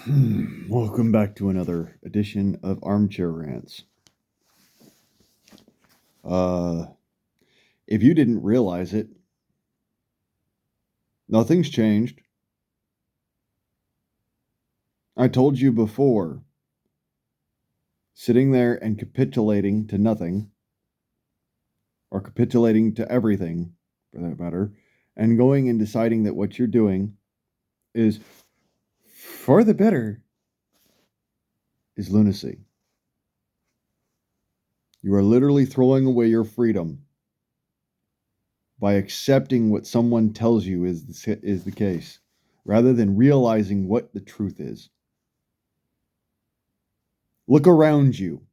Welcome back to another edition of Armchair Rants. Uh, if you didn't realize it, nothing's changed. I told you before, sitting there and capitulating to nothing, or capitulating to everything, for that matter, and going and deciding that what you're doing is for the better, is lunacy. You are literally throwing away your freedom by accepting what someone tells you is the case, rather than realizing what the truth is. Look around you.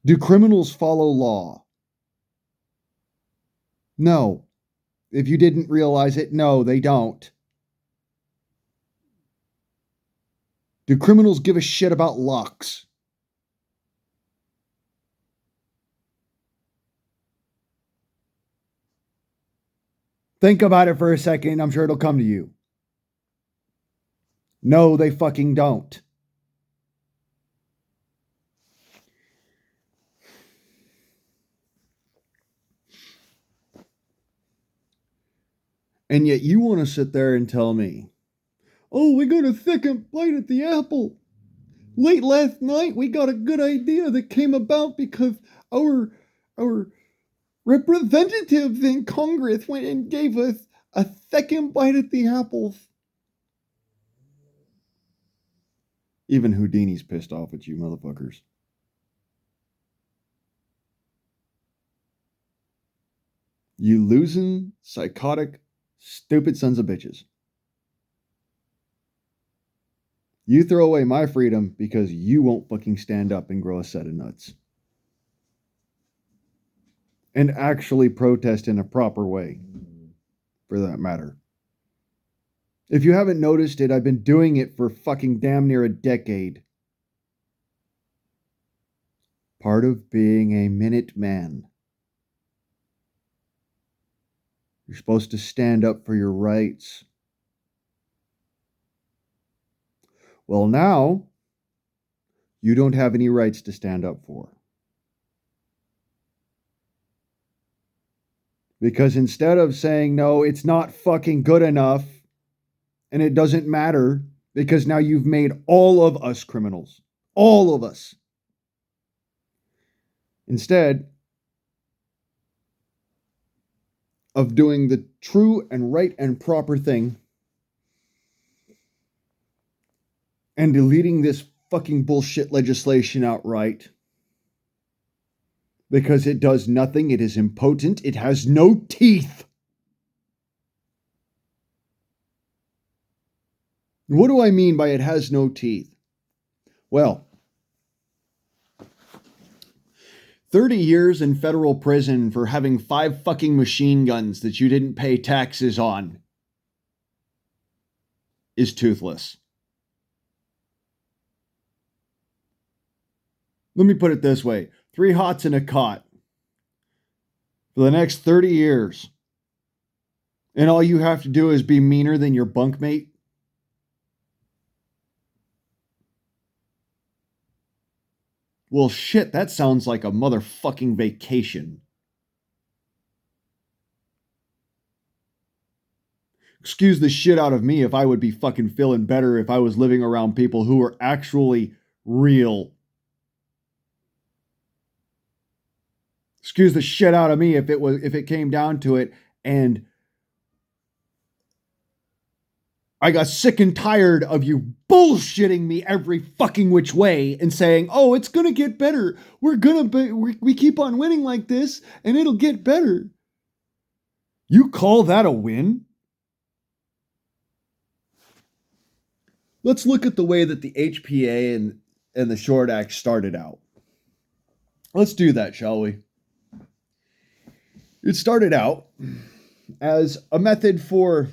Do criminals follow law? No. If you didn't realize it, no, they don't. Do criminals give a shit about locks? Think about it for a second. I'm sure it'll come to you. No, they fucking don't. And yet you want to sit there and tell me, oh, we got a second bite at the apple. Late last night, we got a good idea that came about because our representatives in Congress went and gave us a second bite at the apples. Even Houdini's pissed off at you, motherfuckers. You losing, psychotic, stupid sons of bitches. You throw away my freedom because you won't fucking stand up and grow a set of nuts. And actually protest in a proper way, for that matter. If you haven't noticed it, I've been doing it for fucking damn near a decade. Part of being a Minuteman. You're supposed to stand up for your rights. Well, now, you don't have any rights to stand up for. Because instead of saying, no, it's not fucking good enough, and it doesn't matter, because now you've made all of us criminals. All of us. Instead of doing the true and right and proper thing and deleting this fucking bullshit legislation outright because it does nothing, it is impotent, it has no teeth. What do I mean by it has no teeth? Well, 30 years in federal prison for having 5 fucking machine guns that you didn't pay taxes on is toothless. Let me put it this way. 3 hots in a cot for the next 30 years. And all you have to do is be meaner than your bunkmate. Well, shit, that sounds like a motherfucking vacation. Excuse the shit out of me if I would be fucking feeling better if I was living around people who were actually real. Excuse the shit out of me if it came down to it and I got sick and tired of you bullshitting me every fucking which way and saying, oh, it's going to get better. We keep on winning like this and it'll get better. You call that a win? Let's look at the way that the HPA and the Short Act started out. Let's do that, shall we? It started out as a method for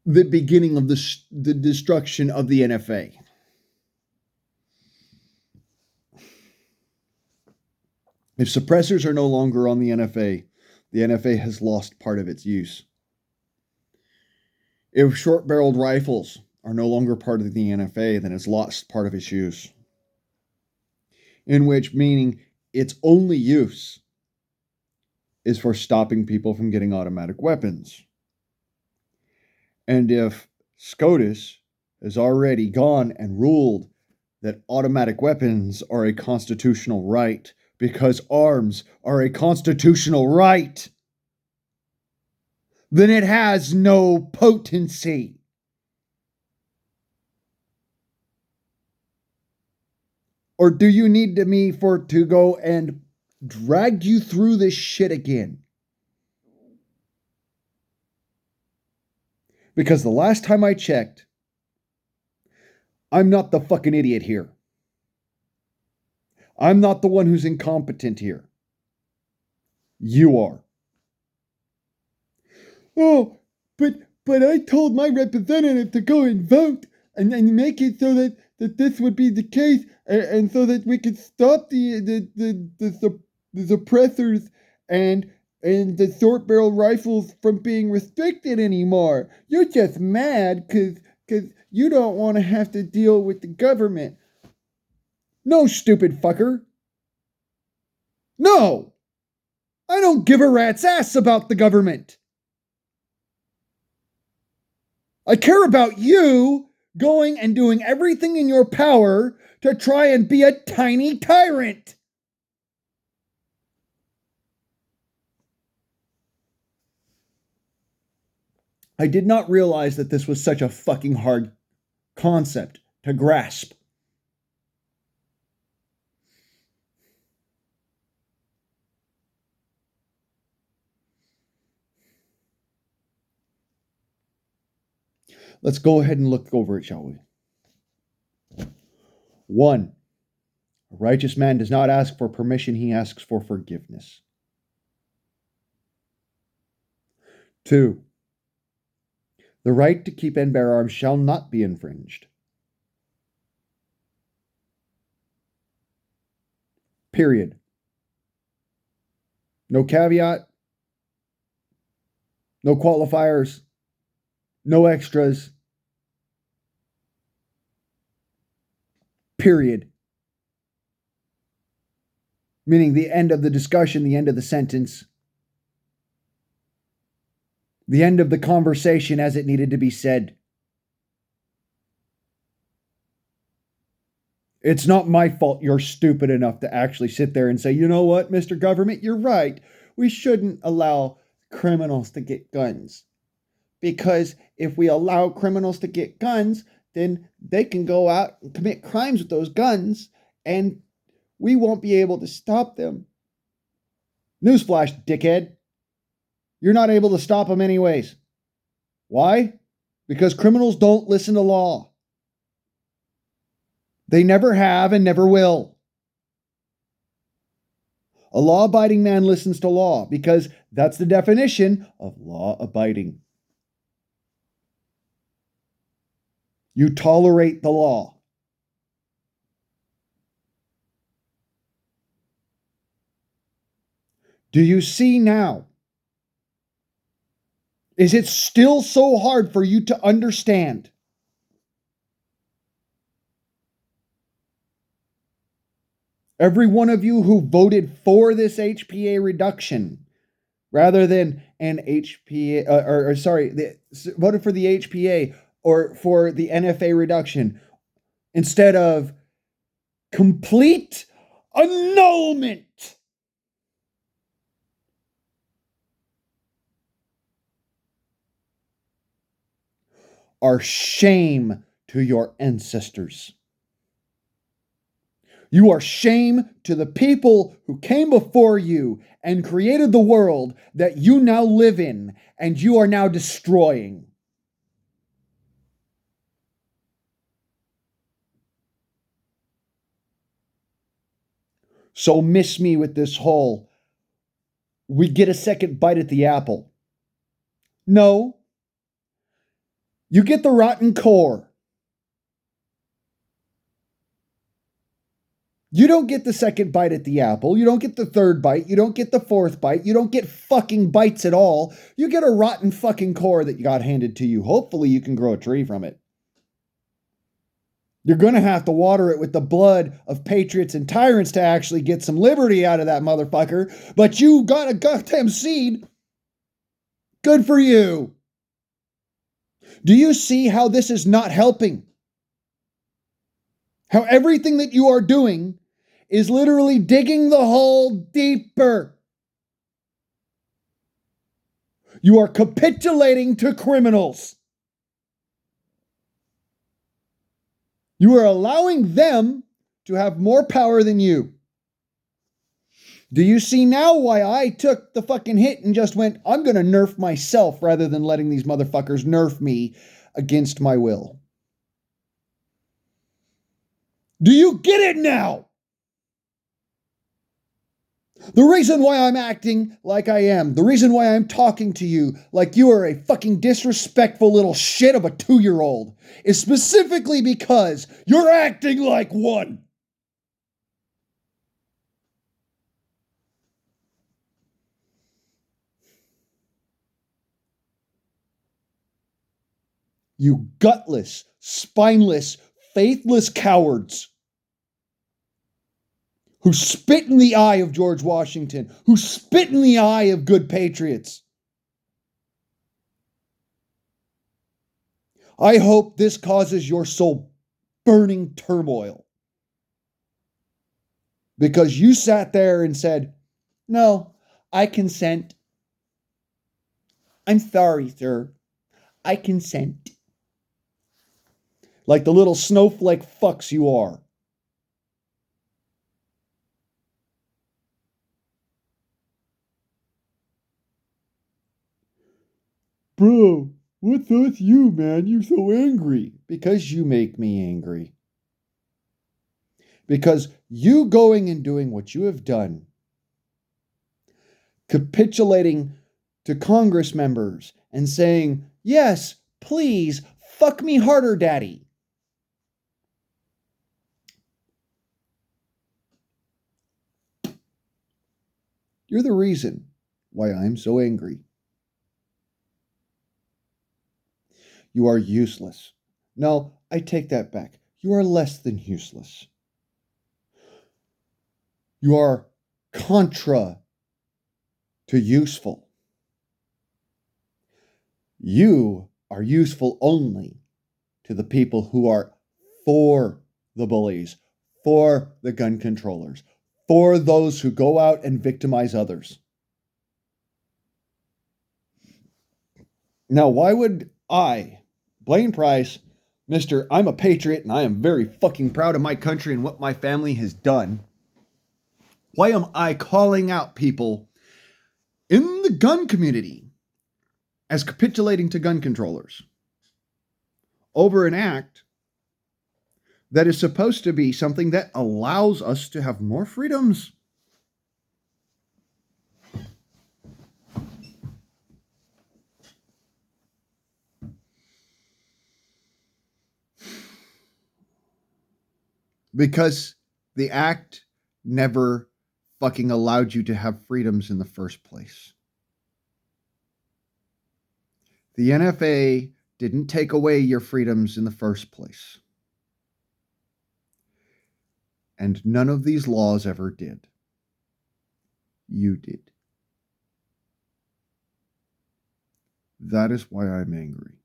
the beginning of the destruction of the NFA. If suppressors are no longer on the NFA has lost part of its use. If short-barreled rifles are no longer part of the NFA, then it's lost part of its use. In which meaning its only use is for stopping people from getting automatic weapons. And if SCOTUS has already gone and ruled that automatic weapons are a constitutional right because arms are a constitutional right, then it has no potency. Or do you need me to go and drag you through this shit again? Because the last time I checked, I'm not the fucking idiot here. I'm not the one who's incompetent here. You are. Oh, but I told my representative to go and vote and make it so that this would be the case, and so that we could stop the suppressors and the short barrel rifles from being restricted anymore. You're just mad because you don't want to have to deal with the government. No, stupid fucker. No! I don't give a rat's ass about the government. I care about you going and doing everything in your power to try and be a tiny tyrant. I did not realize that this was such a fucking hard concept to grasp. Let's go ahead and look over it, shall we? 1. A righteous man does not ask for permission, he asks for forgiveness. 2. The right to keep and bear arms shall not be infringed. Period. No caveat. No qualifiers. No extras. Period. Meaning the end of the discussion, the end of the sentence, the end of the conversation as it needed to be said. It's not my fault you're stupid enough to actually sit there and say, you know what, Mr. Government, you're right. We shouldn't allow criminals to get guns. Because if we allow criminals to get guns, then they can go out and commit crimes with those guns, and we won't be able to stop them. Newsflash, dickhead. You're not able to stop them anyways. Why? Because criminals don't listen to law. They never have and never will. A law-abiding man listens to law because that's the definition of law-abiding. You tolerate the law. Do you see now? Is it still so hard for you to understand? Every one of you who voted for this HPA reduction, rather than an HPA, voted for the HPA or for the NFA reduction, instead of complete annulment. Are shame to your ancestors. You are shame to the people who came before you and created the world that you now live in and you are now destroying. So miss me with this whole, we get a second bite at the apple. No. You get the rotten core. You don't get the second bite at the apple. You don't get the third bite. You don't get the fourth bite. You don't get fucking bites at all. You get a rotten fucking core that got handed to you. Hopefully you can grow a tree from it. You're going to have to water it with the blood of patriots and tyrants to actually get some liberty out of that motherfucker. But you got a goddamn seed. Good for you. Do you see how this is not helping? How everything that you are doing is literally digging the hole deeper. You are capitulating to criminals. You are allowing them to have more power than you. Do you see now why I took the fucking hit and just went, I'm going to nerf myself rather than letting these motherfuckers nerf me against my will? Do you get it now? The reason why I'm acting like I am, the reason why I'm talking to you like you are a fucking disrespectful little shit of a 2-year-old is specifically because you're acting like one. You gutless, spineless, faithless cowards who spit in the eye of George Washington, who spit in the eye of good patriots. I hope this causes your soul burning turmoil. Because you sat there and said, no, I consent. I'm sorry, sir. I consent. Like the little snowflake fucks you are. Bro, what's with you, man? You're so angry. Because you make me angry. Because you going and doing what you have done, capitulating to Congress members and saying, yes, please, fuck me harder, daddy. You're the reason why I'm so angry. You are useless. No, I take that back. You are less than useless. You are contra to useful. You are useful only to the people who are for the bullies, for the gun controllers, for those who go out and victimize others. Now, why would I, Blaine Price, Mr. I'm a patriot and I am very fucking proud of my country and what my family has done, why am I calling out people in the gun community as capitulating to gun controllers over an act that is supposed to be something that allows us to have more freedoms? Because the act never fucking allowed you to have freedoms in the first place. The NFA didn't take away your freedoms in the first place. And none of these laws ever did. You did. That is why I'm angry.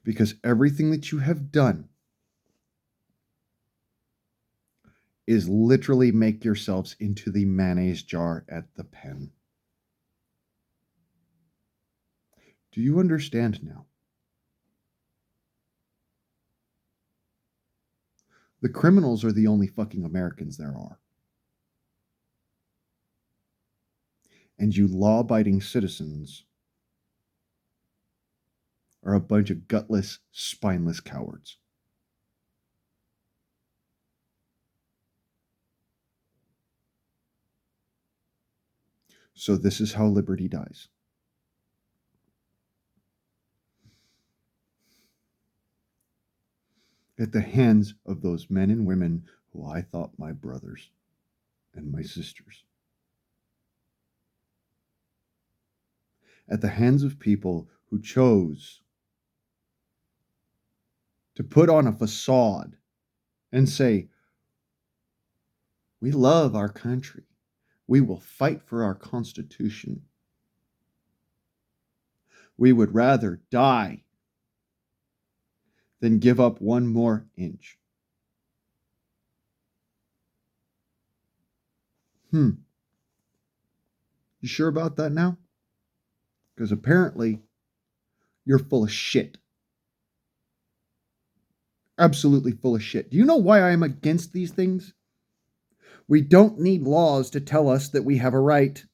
Because everything that you have done is literally make yourselves into the mayonnaise jar at the pen. Do you understand now? The criminals are the only fucking Americans there are. And you law-abiding citizens are a bunch of gutless, spineless cowards. So this is how liberty dies. at the hands of those men and women who I thought my brothers and my sisters. At the hands of people who chose to put on a facade and say, we love our country. We will fight for our Constitution. We would rather die than give up one more inch. You sure about that now? Because apparently you're full of shit. Absolutely full of shit. Do you know why I am against these things? We don't need laws to tell us that we have a right.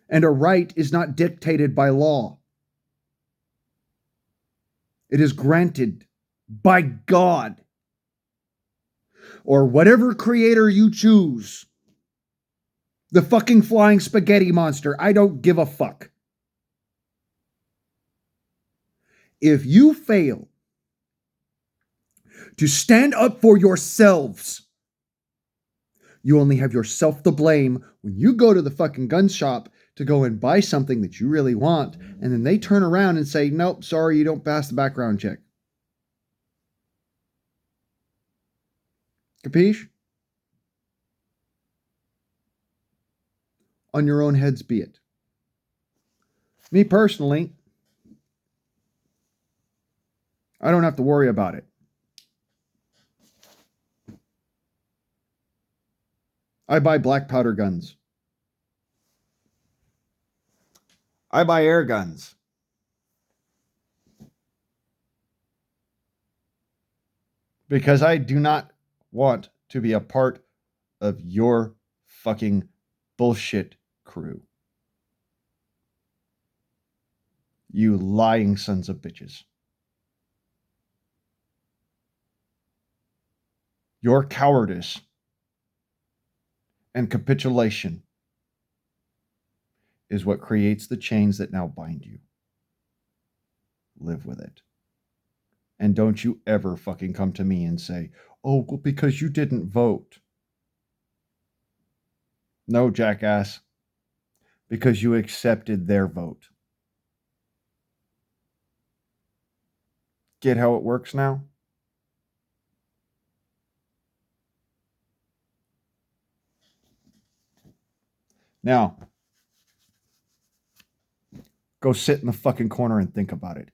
And a right is not dictated by law. It is granted by God or whatever creator you choose. The fucking flying spaghetti monster. I don't give a fuck. If you fail to stand up for yourselves, you only have yourself to blame when you go to the fucking gun shop to go and buy something that you really want, and then they turn around and say, nope, sorry, you don't pass the background check. Capiche? On your own heads be it. Me personally, I don't have to worry about it. I buy black powder guns. I buy air guns. Because I do not want to be a part of your fucking bullshit crew. You lying sons of bitches. Your cowardice and capitulation is what creates the chains that now bind you. Live with it. And don't you ever fucking come to me and say, oh, well, because you didn't vote. No, jackass. Because you accepted their vote. Get how it works now? Now, go sit in the fucking corner and think about it.